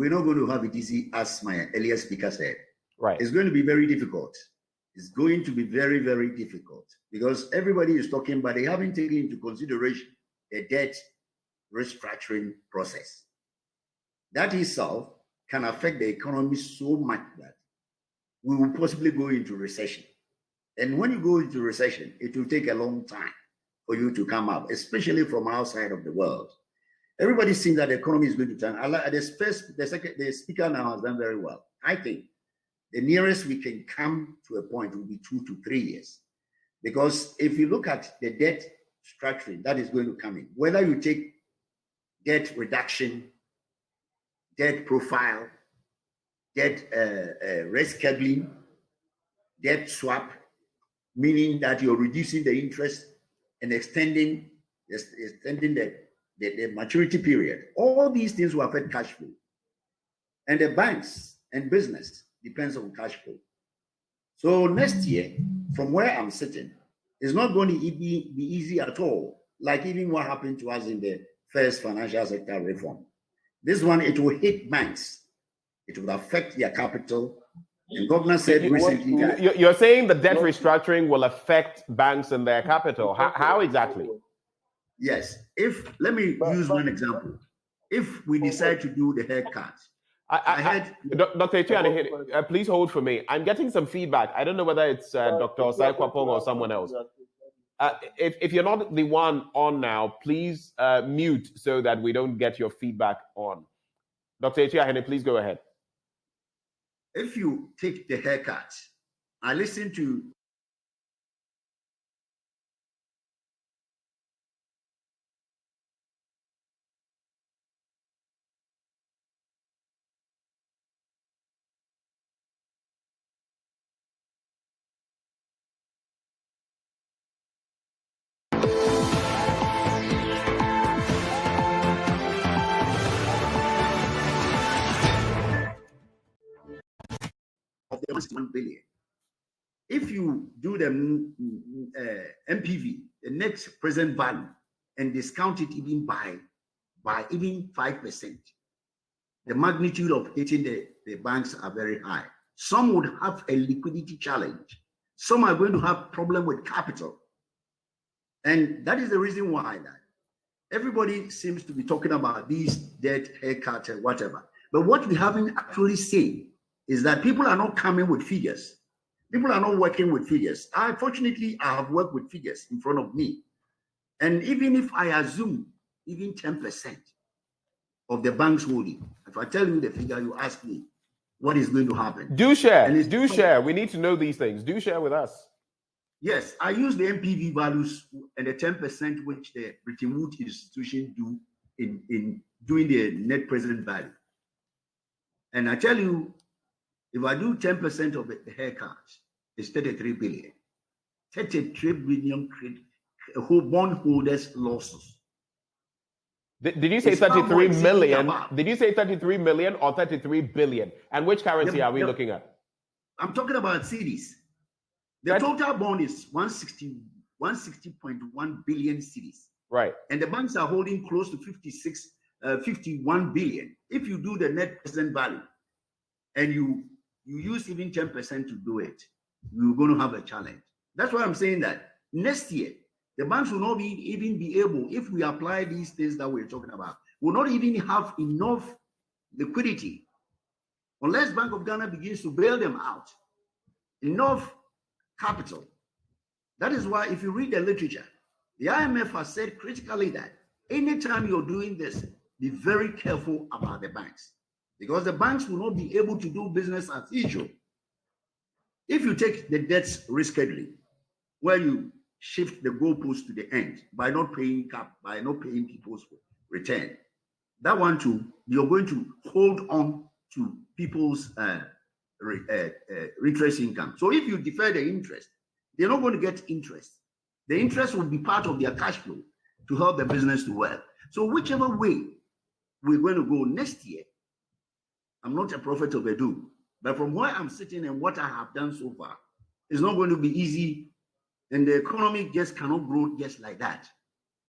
we're not going to have it easy, as my earlier speaker said. Right. It's going to be very difficult. It's going to be very, very difficult because everybody is talking, but they haven't taken into consideration the debt restructuring process. That itself can affect the economy so much that we will possibly go into recession. And when you go into recession, it will take a long time for you to come up, especially from outside of the world. Everybody thinks that the economy is going to turn. The speaker now has done very well. I think the nearest we can come to a point will be 2 to 3 years. Because if you look at the debt structuring that is going to come in, whether you take debt reduction, debt profile, debt rescheduling, debt swap, meaning that you're reducing the interest and extending the maturity period. All these things will affect cash flow. And the banks and business depends on cash flow. So next year, from where I'm sitting, it's not going to be easy at all, like even what happened to us in the first financial sector reform. This one, it will hit banks. It will affect their capital. The governor said recently that... You're saying the debt restructuring will affect banks and their capital. How exactly? Yes. Let me use one example. If we decide to do the haircut, Dr. Atuahene, please hold for me. I'm getting some feedback. I don't know whether it's Dr. Osai Kwapong or someone else. If you're not the one on now, please mute so that we don't get your feedback on. Dr. Atuahene, please go ahead. If you take the haircut, I listen to of the 1 billion. If you do the MPV, the net present value, and discount it even by even 5%, the magnitude of hitting the banks are very high. Some would have a liquidity challenge. Some are going to have problem with capital. And that is the reason why that everybody seems to be talking about these debt haircut and whatever. But what we haven't actually seen is that people are not coming with figures. People are not working with figures. Fortunately, I have worked with figures in front of me. And even if I assume even 10% of the bank's holding, if I tell you the figure, you ask me what is going to happen. Do share. Do share. We need to know these things. Do share with us. Yes, I use the MPV values and the 10% which the Bretton Woods institution do in doing the net present value. And I tell you, if I do 10% of the haircut, it's 33 billion. 33 billion bondholders' losses. Did you say 33 million? Did you say 33 million or 33 billion? And which currency are we looking at? I'm talking about cedis. The total bond is 160.1 billion cedis. Right. And the banks are holding close to 51 billion. If you do the net present value and you use even 10% to do it, you're going to have a challenge. That's why I'm saying that next year, the banks will not even be able, if we apply these things that we're talking about, will not even have enough liquidity unless Bank of Ghana begins to bail them out. Enough capital. That is why if you read the literature, the IMF has said critically that anytime you're doing this, be very careful about the banks, because the banks will not be able to do business as usual. If you take the debts rescheduling, where you shift the goalpost to the end by not paying people's return, that one too, you're going to hold on to people's interest income. So if you defer the interest, they're not going to get interest. The interest will be part of their cash flow to help the business to work. So whichever way we're going to go next year, I'm not a prophet of a doom, but from where I'm sitting and what I have done so far, it's not going to be easy, and the economy just cannot grow just like that.